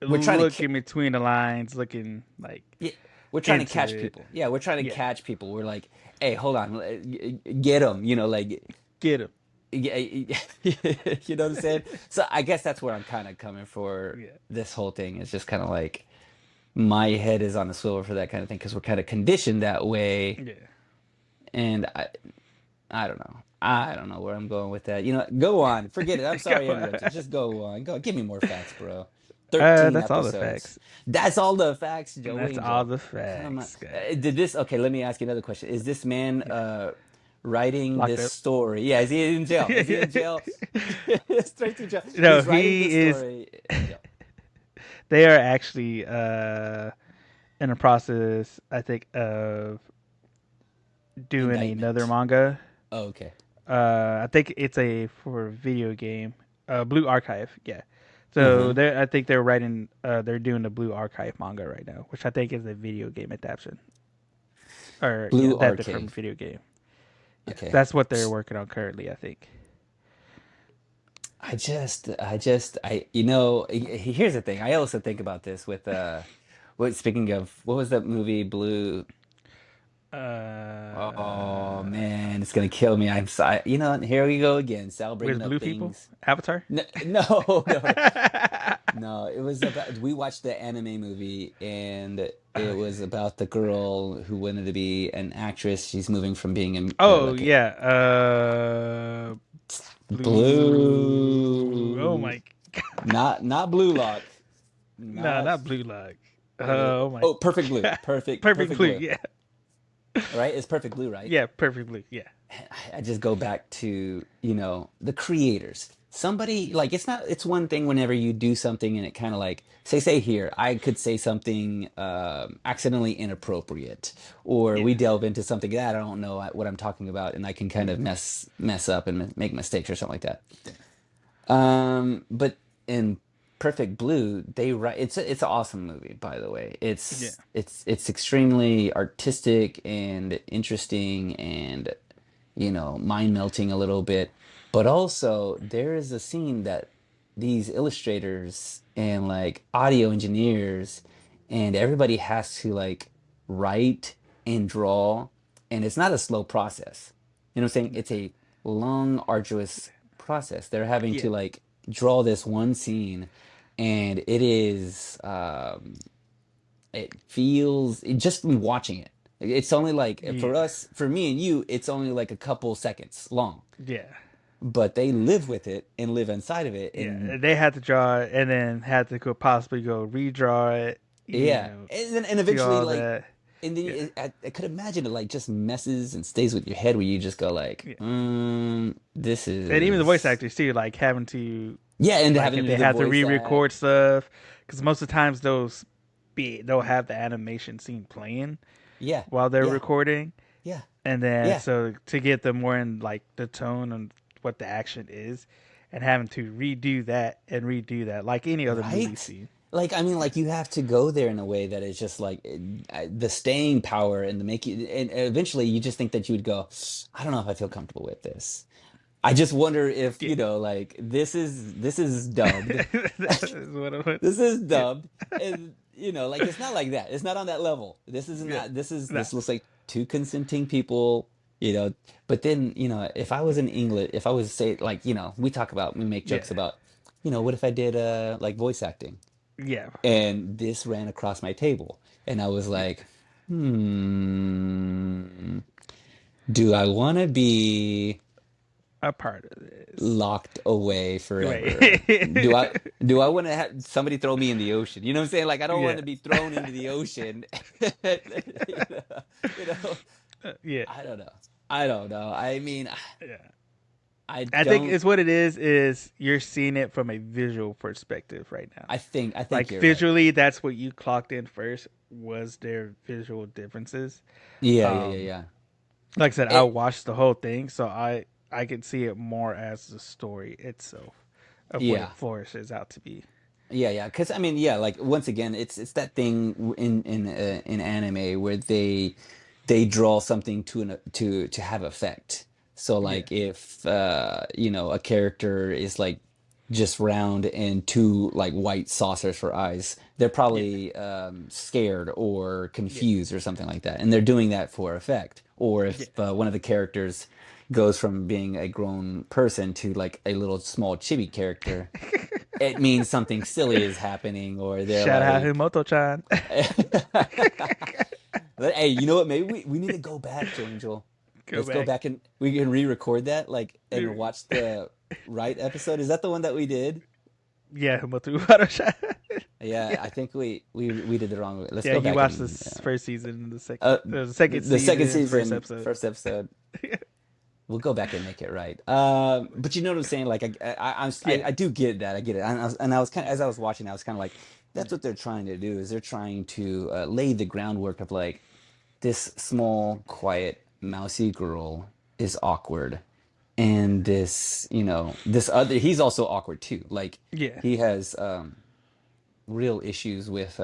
we're trying to look in between the lines, looking like yeah, we're trying to into catch it. people. Yeah, we're trying to Yeah, catch people. We're like, hey, hold on, get them, like get him. yeah, you know what I'm saying? So I guess that's where I'm kind of coming for Yeah, this whole thing. It's just kind of like my head is on a swivel for that kind of thing because we're kind of conditioned that way. yeah. And I don't know. I don't know where I'm going with that. Go on. Forget it. I'm sorry I Come on. interrupted. Just go on. Go. Give me more facts, bro. 13 That's all the episodes. facts. That's all the facts, Joe That's all Angel. the Come on. facts, guys. Did this? Okay, let me ask you another question. Is this man Yeah, writing locked this up. story? Yeah, is he in jail? Is he in jail? Straight to jail. No, He's writing this he is. story in jail. They are actually in the process, I think, of doing another Indictment. manga. Oh, okay. I think it's a for a video game. Blue Archive, yeah. So Uh-huh. I think they're writing. They're doing the Blue Archive manga right now, which I think is a video game adaptation, or yeah, Blue adapted from a Arcade. video game. Yeah, Okay. that's what they're working on currently. I think. Here's the thing. I also think about this with speaking of, what was that movie, Blue? Oh Uh, man, it's gonna kill me. I'm sorry. Here we go again. Sal with bringing up blue people, things. Avatar. No, no, no, no. It was about, we watched the anime movie, and it Okay. was about the girl who wanted to be an actress. She's moving from being Oh like a yeah, blue. Oh blue, my not blue lock, No, not not Blue Lock. what is Oh my oh perfect blue, god. perfect Perfect perfect Blue, blue, yeah. right? It's perfect blue, right? Yeah, Perfect Blue, yeah. I just go back to, the creators. Somebody like, it's one thing whenever you do something and it kind of like, say here, I could say something accidentally inappropriate, or we Yeah. delve into something that I don't know what I'm talking about, and I can kind of mess up and make mistakes or something like that. Yeah. But in Perfect Blue, they write, it's an awesome movie, by the way. Yeah. It's extremely artistic and interesting, and mind melting a little bit. But also, there is a scene that these illustrators and like audio engineers and everybody has to like write and draw, and it's not a slow process. You know what I'm saying? It's a long, arduous process. They're having Yeah. to like draw this one scene, and it feels, just from watching it, it's only like, Yeah. for us, for me and you, it's only like a couple seconds long, Yeah. but they live with it and live inside of it. Yeah. And They had to draw it and then had to go possibly go redraw it, yeah, and do eventually all like, that. and then Yeah. I could imagine it like just messes and stays with your head, where you just go like, Yeah. this And even the voice is, actors too, like having to yeah, and like having if to do they the have to voice re-record act. stuff, because most of the times they'll have the animation scene playing Yeah, while they're yeah, recording, yeah, and then yeah, so to get them more in like the tone and what the action is, and having to redo that like any other movie right. scene. Like, I mean, Yeah, like, you have to go there in a way that is just like, the staying power and the making, and eventually you just think that you would go, I don't know if I feel comfortable with this. I just wonder if, yeah. like, this is dubbed. That's what I want. This is Yeah, dubbed, and like, it's not like that. It's not on that level. This is yeah. not. This is Nah. this looks like two consenting people. you know. But then, if I was in English, if I was say like, we make Yeah, jokes about, what if I did like voice acting yeah, and this ran across my table and I was yeah. like, hmm, do I want to be A part of this. locked away Wait. forever? Do I do I want to have somebody throw me in the ocean? You know what I'm saying? Like I don't want Yeah. to be thrown into the ocean. You know, you know, Yeah. I don't know. I don't know. I mean, Yeah. I I think don't. it's what it is you're seeing it from a visual perspective right now. I think Like you're right. visually, that's what you clocked in first was their visual differences. Yeah, yeah, yeah, Um, yeah. like I said, I It, watched the whole thing, so I could see it more as the story itself of what it yeah. flourishes out to be. Yeah, yeah, because I mean, yeah, like once again, it's that thing in anime where they draw something to have effect. So Yeah, like if a character is like just round and two like white saucers for eyes, they're yeah, probably scared or yeah, confused or something like that, and they're doing that for effect. Or yeah. if one of the characters goes from being a grown person to like a little small chibi character, it means something silly is happening, or they're Shout out like, Himoto-chan. hey, you know what? Maybe we need to go back, Angel. Go Let's go back. back and we can re-record that, like, and watch the right episode. Is that the one that we did? Yeah, Himoto-chan. Yeah, Yeah. I think we did the wrong way. Let's Yeah, go you back watched and this first season, uh, the the, second the second season, first season, episode. first episode. We'll go back and make it right. But you know what I'm saying? Like Yeah, I do get that. I get it. And I was kind of, as I was watching, I was kind of like, that's what they're trying to do. Is they're trying to lay the groundwork of like this small, quiet, mousy girl is awkward, and this other he's also awkward too. Like yeah, he has real issues with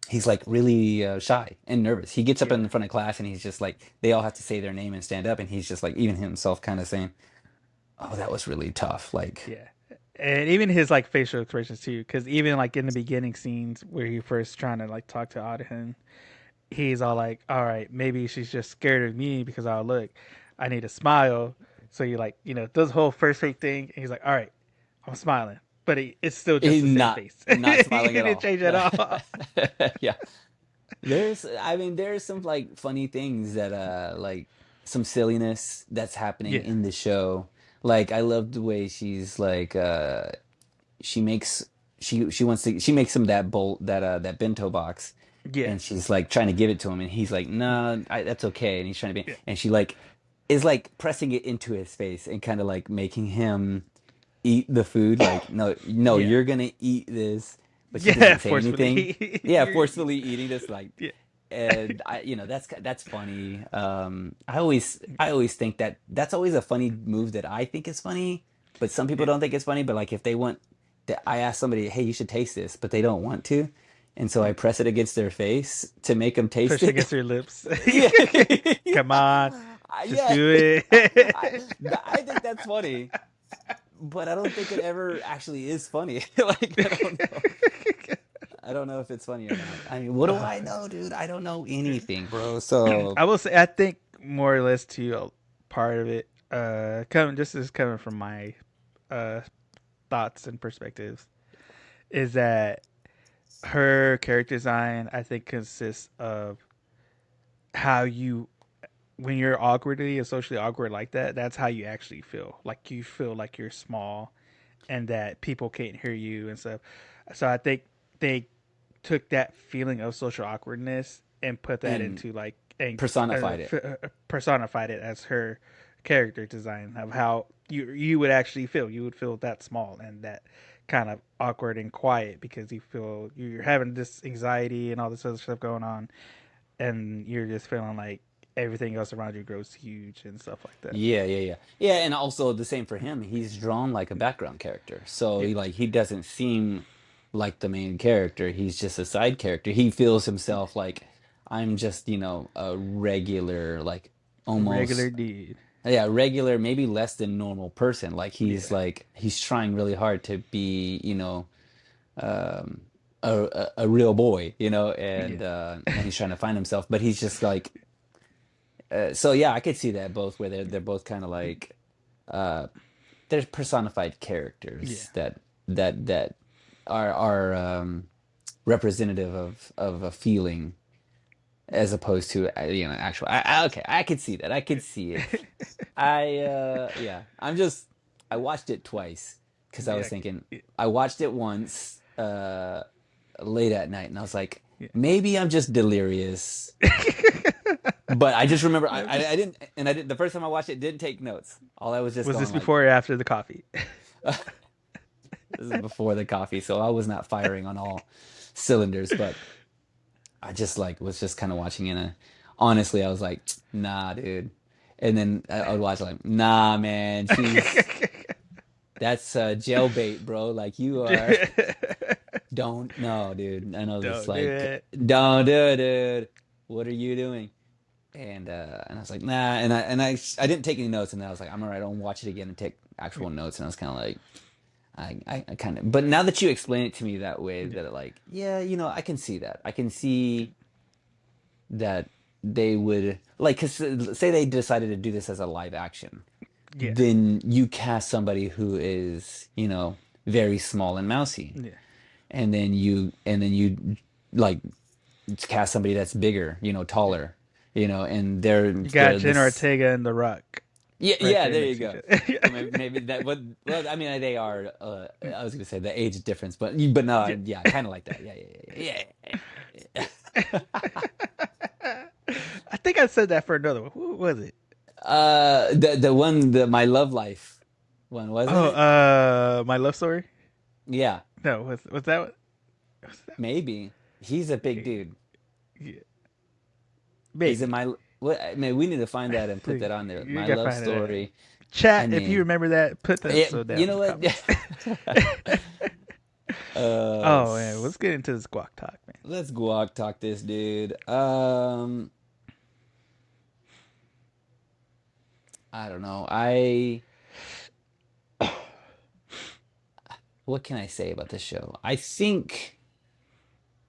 he's like really shy and nervous. He gets up yeah, in front of class and he's just like they all have to say their name and stand up, and he's just like even himself kind of saying, "Oh, that was really tough." Like, yeah. And even his like facial expressions too, because even like in the beginning scenes where he first trying to like talk to Aharen, he's all like, "All right, maybe she's just scared of me because I'll look. I need a smile." So you like does the whole first fake thing, and he's like, "All right, I'm smiling," but it's still just he's the same not face. not He smiling at didn't all. change at all. Yeah. I mean, there's some like funny things that like some silliness that's happening Yeah, in the show. Like I love the way she's like she makes she makes him that bento box, yeah, and she's like trying to give it to him, and he's like, "No, that's okay." And he's trying to be, yeah, and she like is like pressing it into his face and kind of like making him eat the food, like, no, no, yeah, you're gonna eat this, but she yeah. doesn't say anything. Forcefully, Yeah, forcefully eating this, like, yeah, and that's funny. I always think that that's always a funny move that I think is funny, but some people yeah. don't think it's funny. But like if they want, I ask somebody, hey, you should taste this, but they don't want to, and so I Yeah. press it against their face to make them taste Push it. against your lips. Yeah, Come on, just yeah. do I, it. I think that's funny, but I don't think it ever actually is funny. Like I don't know if it's funny or not. I mean, what do I know, dude? I don't know anything, bro. So I will say, I think more or less to a part of it, coming just as coming from my uh thoughts and perspectives, is that her character design I think consists of how you when you're awkwardly or socially awkward like that, that's how you actually feel. Like you feel like you're small and that people can't hear you and stuff. So I think they took that feeling of social awkwardness and put that and into like and personified it. personified it as her character design of how you would actually feel. You would feel that small and that kind of awkward and quiet because you feel you're having this anxiety and all this other stuff going on, and you're just feeling like everything else around you grows huge and stuff like that. Yeah, yeah, yeah. Yeah, and also the same for him. He's drawn like a background character. So Yeah, he doesn't seem like the main character. He's just a side character. He feels himself like I'm just, a regular, like regular almost, dude. yeah, regular, maybe less than normal person. Yeah, Like he's trying really hard to be, um a real boy, yeah, and he's trying to find himself, but he's just like So yeah, I could see that both where they're both kind of like uh they're personified Yeah. characters that are representative of a feeling as opposed to actual. Okay, I could see that. I could see it. Yeah, I watched it twice because I was Yeah. thinking Yeah. I watched it once late at night and I was like Yeah. maybe I'm just delirious. But I just remember I'm just. I didn't, and I didn't, the first time I watched it didn't take notes. All I was just Was going this like before or after the coffee? this is before the coffee, so I was not firing on all cylinders, but I just like was just kind of watching in a honestly, I was like, nah, dude. And then I would watch like, nah, man, that's jailbait, bro. Like you are don't no, dude. And I was just Don't do like, it. don't do it, dude. What are you doing? And I was like, nah, and I didn't take any notes, and then I was like, I'm all right, I'll watch it again and take actual notes. And I was kind of like, I kind of, but now that you explain it to me that way, Yeah. that like, yeah, I can see that. I can see that they would like, because say they decided to do this as a live action, Yeah. then you cast somebody who is, very small and mousy, Yeah. and then you like cast somebody that's bigger, Yeah. taller, and they're You got they're Jenna this. Ortega and The Rock Yeah, right yeah, there there you next to each go. Or other. maybe that would, well, I mean, they are, I was gonna say the age difference, but no, Yeah. yeah, kind of like that. Yeah, yeah, yeah, yeah, yeah. I think I said that for another one. Who was it? The one, the My Love Life one, wasn't Oh, it? My Love Story. Yeah, No, was that what? Was that? maybe. He's a big Yeah, dude. yeah, Is it maybe. my, what, I mean, we need to find that and put that on there. You My gotta Love find it. Story. I Chat if you mean, remember that. Put the episode you down in know the what? comments. uh, Oh man, let's get into the squawk talk, man. let's guac talk this dude. I don't know. What can I say about this show? I think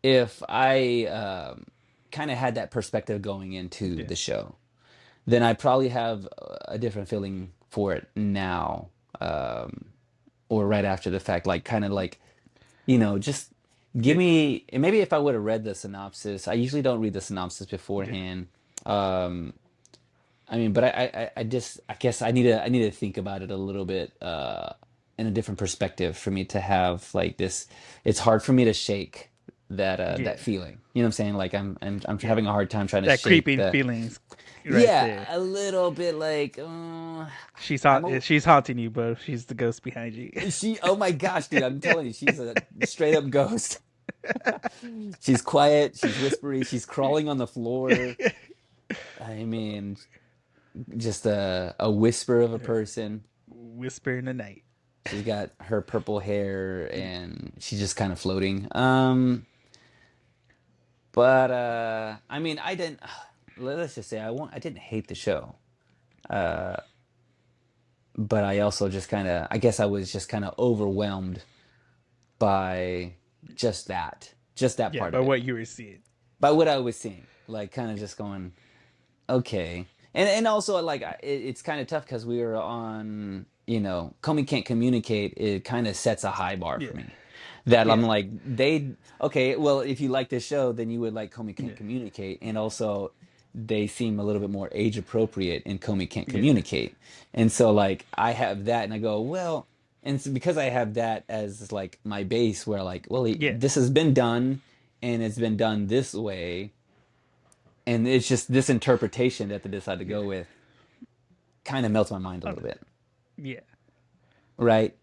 if I kind of had that perspective going into Yeah, the show, then I probably have a different feeling for it now, um, or right after the fact. Like, kind of like, just give yeah, me, and maybe if I would have read the synopsis, I usually don't read the synopsis yeah, beforehand. Um, I mean, but I guess I need to think about it a little bit in a different perspective for me to have like this. It's hard for me to shake that yeah, feeling. You know what I'm saying? Like I'm yeah. having a hard time trying to That shake creeping the. feelings, right Yeah, there. a little bit like She's haunting you, but she's the ghost behind you. she. Oh my gosh, dude! I'm telling you, she's a straight up ghost. She's quiet. She's whispery. She's crawling on the floor. I mean, just a whisper of a person. Whisper in the night. She's got her purple hair and she's just kind of floating. But I mean, I didn't. Let's just say I didn't hate the show. Uh, but I also just kind of, I guess I was just kind of overwhelmed by just that Yeah, part by of it, what you were seeing. by what I was seeing. Like, kind of just going, okay. And also like it's kind of tough because we were on, Comey Can't Communicate. It kind of sets a high bar for Yeah, me. That I'm yeah, like, okay, well, if you like this show, then you would like Comey yeah, Can't Communicate. And also they seem a little bit more age appropriate in Comey Can't yeah, Communicate. And so like I have that and I go, well, and it's because I have that as like my base where like, well, yeah, this has been done and it's been done this way, and it's just this interpretation that they decide to yeah. go with kind of melts my mind a Oh, little bit, yeah, right?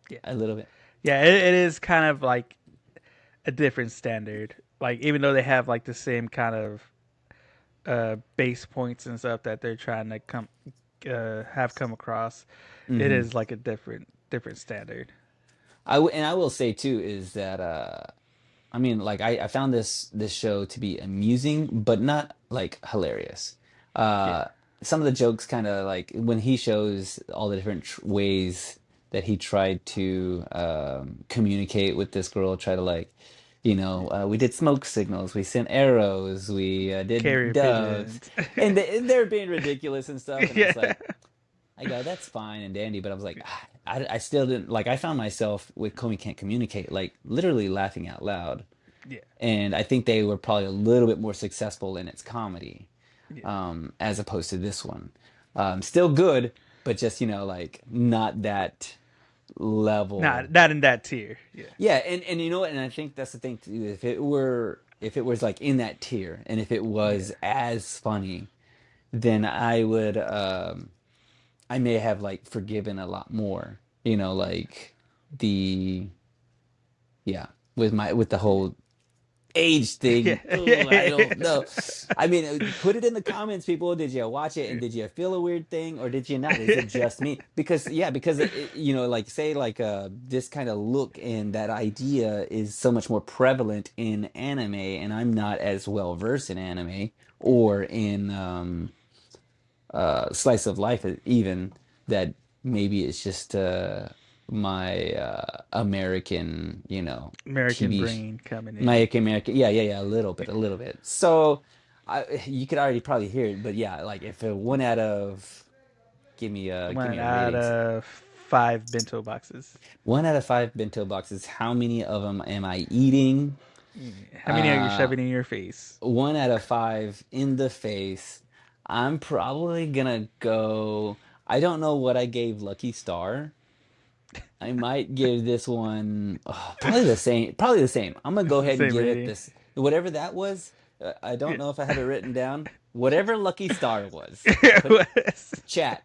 yeah, A little bit. yeah. It is kind of like a different standard. Like even though they have like the same kind of base points and stuff that they're trying to have come across, it Hmm. is like a different standard. And I will say too is that I mean, like I found this show to be amusing, but not like hilarious. Yeah, Uh, some of the jokes kind of like when he shows all the different ways that he tried to communicate with this girl, try to like We did smoke signals, we sent arrows, we did Carrier doves, pigeons. and they're being ridiculous and stuff. And I Yeah. was like, I go, that's fine and dandy, but I was like, I still didn't like. I found myself with Comey Can't Communicate, like literally laughing out loud. Yeah. And I think they were probably a little bit more successful in its comedy, Yeah. as opposed to this one. Still good, but just, like not that level. Not in that tier. Yeah. Yeah, and you know what? And I think that's the thing too. If it was like in that tier, and if it was Yeah. as funny, then I may have like forgiven a lot more. Like the yeah, with the whole age Yeah. thing. Oh, I Yeah. don't know. I mean, put it in the comments, people. Did you watch it and Yeah. did you feel a weird thing or did you not? Is it just me? Because like say like this kind of look and that idea is so much more prevalent in anime, and I'm not as well versed in anime or in slice of life even, that maybe it's just my American, American TV brain coming my in. American, yeah, yeah, yeah, a little bit. So, you could already probably hear it, but yeah, like if a one out of, give One me a out ratings. of five bento boxes. One out of five bento boxes. How many of them am I eating? How many are you Uh, shoving in your face? one out of five in the face. I'm probably gonna go. I don't know what I gave Lucky Star. I might give this one probably the same. Probably the same. I'm gonna go It's the ahead and same give it rating. this. Whatever that was, I don't Yeah. know if I have it written down. Whatever Lucky Star was, It put it was. chat.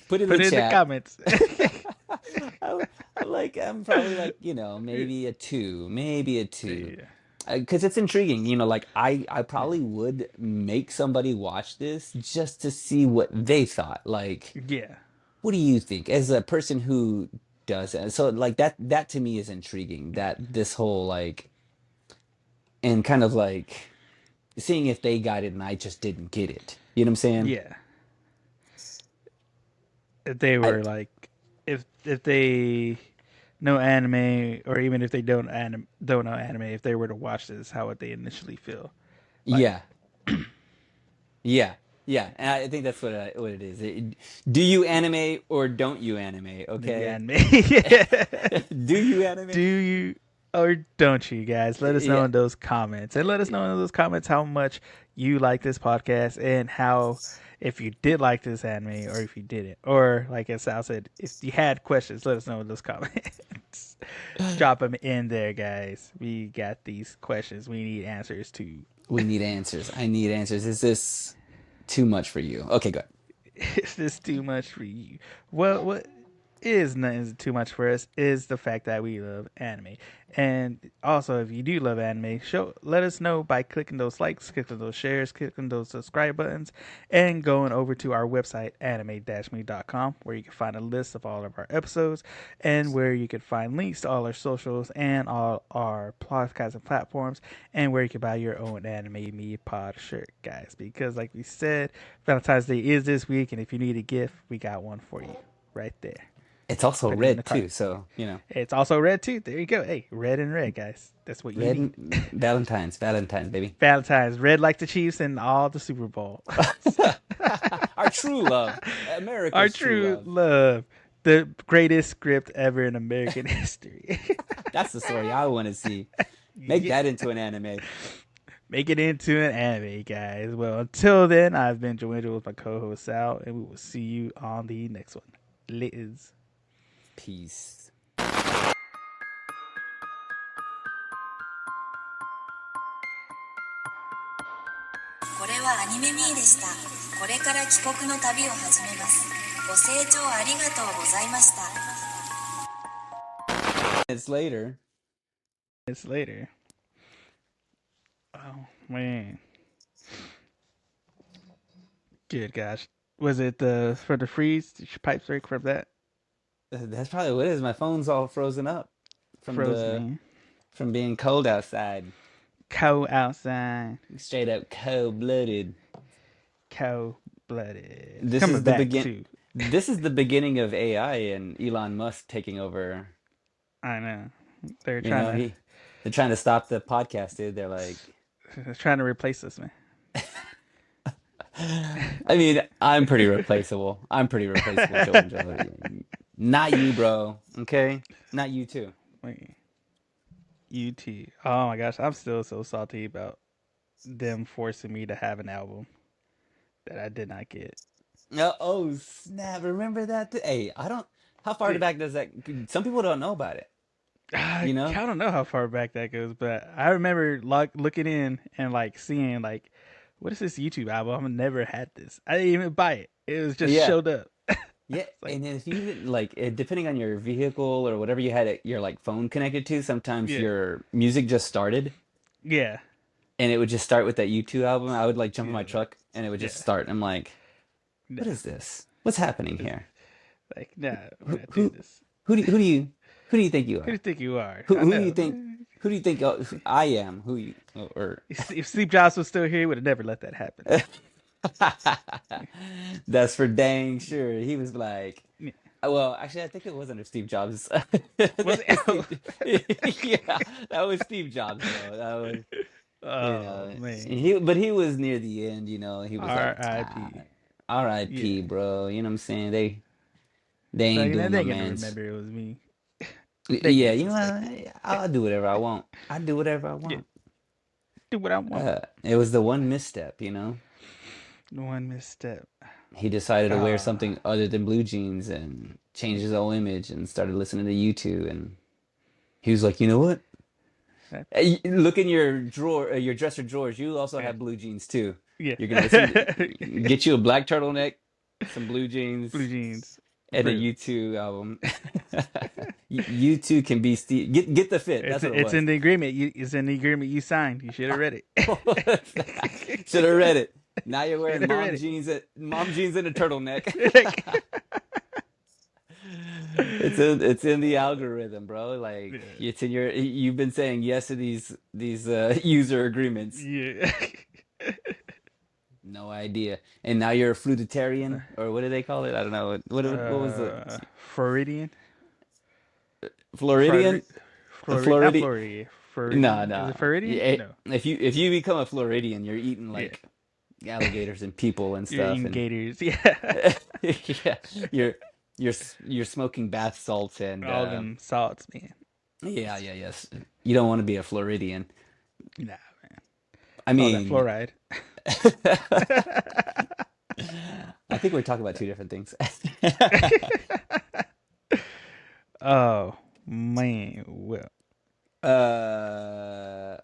Put in the Put it in the chat. comments. I, I'm probably like maybe a two, Yeah. because it's intriguing. Like I probably would make somebody watch this just to see what they thought. Like, Yeah. what do you think as a person who does it? So like that to me is intriguing. That this whole like, and kind of like seeing if they got it and I just didn't get it. You know what I'm saying? Yeah. If they I were like, if they know anime, or even if they don't know anime, if they were to watch this, how would they initially feel? Like, Yeah, yeah, yeah. And I think that's what it is. Do you anime or don't you anime? do you Okay. anime? Yeah. Do you anime? Do you or don't you guys? Let us know Yeah. in those comments. And let us know in those comments how much you like this podcast, and how, if you did like this anime or if you didn't. Or, like as Sal said, if you had questions, let us know in those comments. Drop them in there, guys. We got these questions we need answers to. We need answers. I need answers. Is this too much for you? Okay, good. Is this too much for you? Well, what is nothing too much for us is the fact that we love anime. And also, if you do love anime, let us know by clicking those likes, clicking those shares, clicking those subscribe buttons, and going over to our website, anime-me.com, where you can find a list of all of our episodes, and where you can find links to all our socials and all our podcasts and platforms, and where you can buy your own Anime Me Pod shirt, guys. Because, like we said, Valentine's Day is this week, and if you need a gift, we got one for you right there. It's also Put it in the red cart. too, so It's also red too. There you go. Hey, red and red, guys. That's what you red need. and Valentine's, baby. Valentine's, red like the Chiefs and all the Super Bowl. Our true love, Our America's true true love. love. The greatest script ever in American history. That's the story I want to see. Make Yeah. that into an anime. Make it into an anime, guys. Well, until then, I've been Joanna with my co-host Sal, and we will see you on the next one. Liz. Peace. これはアニメミーでした。これから帰国の旅を始めます。ご清聴ありがとうございました。It's later. It's later. Oh man. Good gosh. Was it for the freeze? Did your pipes break from that? That's probably what it is. My phone's all frozen up from Frozen the in. from being cold outside. Cold outside. Straight up cold-blooded. Cold blooded. This Coming is the back begin. too. This is the beginning of AI and Elon Musk taking over. I know. They're You trying know, to he They're trying to stop the podcast, dude. They're like, Trying to replace us, man. I mean, I'm pretty replaceable. I'm pretty replaceable, Joe and Joe. Not you, bro. Okay? Not you too. Wait, UT. Oh my gosh, I'm still so salty about them forcing me to have an album that I did not get. No, oh, snap. Remember that? Hey, I don't. How far Dude, back does that? Some people don't know about it, I you know? don't know how far back that goes, but I remember looking in and like seeing like, what is this YouTube album? I've never had this. I didn't even buy it. It was just Yeah. showed up. Yeah. It's like, And if you like, depending on your vehicle or whatever you had your like phone connected to, sometimes yeah, your music just started yeah, and it would just start with that U2 album. I would like jump in my yeah, truck and it would yeah. just start. I'm like, Nah, what is this? What's happening it's here? like, nah, we're Who not doing who this. who do you think you Who do you are? think you are? I Who do you know. think who do you think I am? Who you or If Steve Jobs was still here, he would have never let that happen. That's for dang sure. He was like, Yeah. well, actually, I think it was under Steve Jobs. Was it? Yeah, that was Steve Jobs, though. That was, Oh man. but he was near the end, he was like, R.I.P. R.I.P., Yeah. bro. You know what I'm saying? They So ain't you know doing my they ain't gonna man's. remember it was me. They Yeah, can't you know suspect it. what? I'll do whatever I want. I do whatever I Yeah. want. Do what I want. It was the one misstep. One misstep. He decided to wear Ah. something other than blue jeans and changed his whole image and started listening to U2 and he was like, you know what? That- Look in your drawer, your dresser drawers. You also yeah. have blue jeans too. Yeah. You're gonna listen. Get you a black turtleneck, some blue Blue jeans, jeans. and a Bro. U2 album. U2 can be Steve. Get the fit. That's what it It's was. in the agreement. It's in the agreement you signed. You should have read Should have it. read it. Now you're wearing Should have read mom jeans and a turtleneck. it. It's in the algorithm, bro. Like Yeah. it's in your you've been saying yes to these user agreements. Yeah. No idea. And now you're a flutitarian or what do they call it? I don't know. What was the Floridian. Floridian? Not Floridi? Floridian. No, Floridian. Is no. it Floridian? No. If you become a Floridian, you're eating Yeah. like alligators and people and You're stuff eating and gators. Yeah. yeah, you're you're smoking bath salts and All them salts, man. yeah, yeah, yes. You don't want to be a Floridian. Nah, man. I All that mean, fluoride. I think we're talking about two different things. Oh man. Well. uh,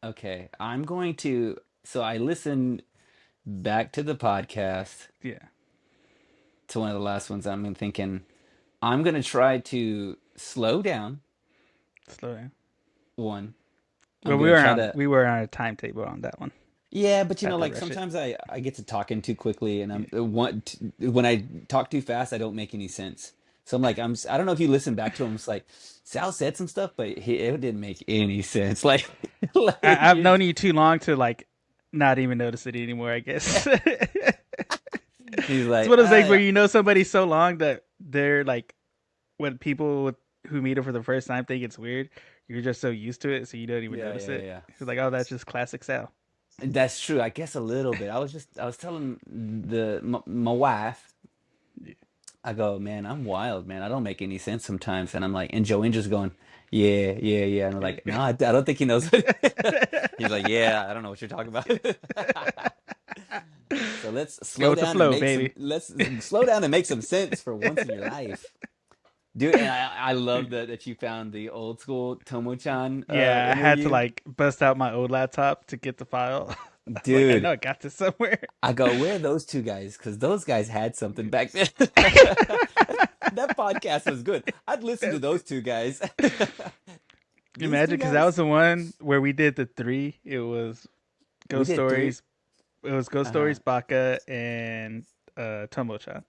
okay, so I listened back to the podcast Yeah. to one of the last ones. I'm thinking I'm gonna try to slow down Slow down. one. Well, I'm gonna try to we were on a timetable on that one. yeah, but Had to like rush it. sometimes I get to talking too quickly, and Yeah. when I talk too fast, I don't make any sense. So I'm like I don't know if you listen back to him. It's like Sal said some stuff, but it didn't make any sense. Like like I've you known you too long to like not even notice it anymore. I guess. he's It's like one of those things where you know somebody so long that they're like, when people who meet them for the first time think it's weird, you're just so used to it, so you don't even yeah, notice yeah, it. yeah. It's like, oh, that's just classic Sal. That's true. I guess a little bit. I was telling my wife. Yeah. I go, man, I'm wild, man. I don't make any sense sometimes. And I'm like, and Joe Angel's going, yeah, yeah, yeah. And I'm like, no, I don't think he knows. He's like, yeah, I don't know what you're talking about. So Go with the flow, baby. let's slow down and make some sense for once in your life. Dude, and I love that you found the old school Tomo-chan Yeah, I had to interview. like bust out my old laptop to get the file. I was like, I know Dude, I got this somewhere. I go, where are those two guys? Because those guys had something back then. That podcast was good. I'd listen to That's those good. two guys. These Imagine, two because that guys? was the one where we did the three. It was We Ghost did three. Stories. It was Ghost Uh-huh. Stories, Baka, and Tomo-chan.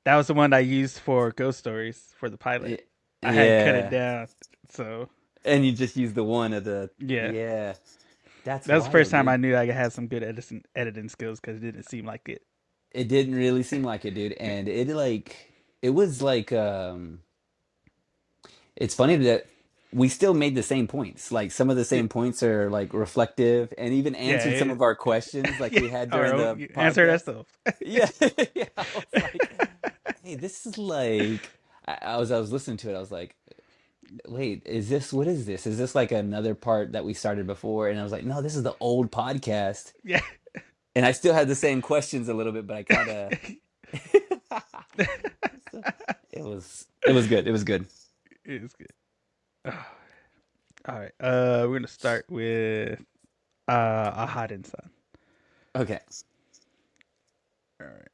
That was the one I used for Ghost Stories for the pilot. Y- I had cut it Yeah. down, so And you just use the one of the, yeah. yeah. That's That was the first wild, time I dude. knew I had some good editing skills, because it didn't seem like it. It didn't really seem like it, dude. Yeah. And it was like, it's funny that. we still made the same points. Like some of the Yeah, same points are like reflective and even yeah, answered some of our questions like yeah. we had All right, during well, the you answer that podcast. stuff. Yeah. Yeah. I was like, hey, this is like I was listening to it, I was like, wait, is this what is this? Is this like another part that we started before? And I was like, no, this is the old podcast. Yeah. And I still had the same questions a little bit, but I kind of it was good. It was good. It's good. All right. We're gonna start with Aharen-san. Okay. All right.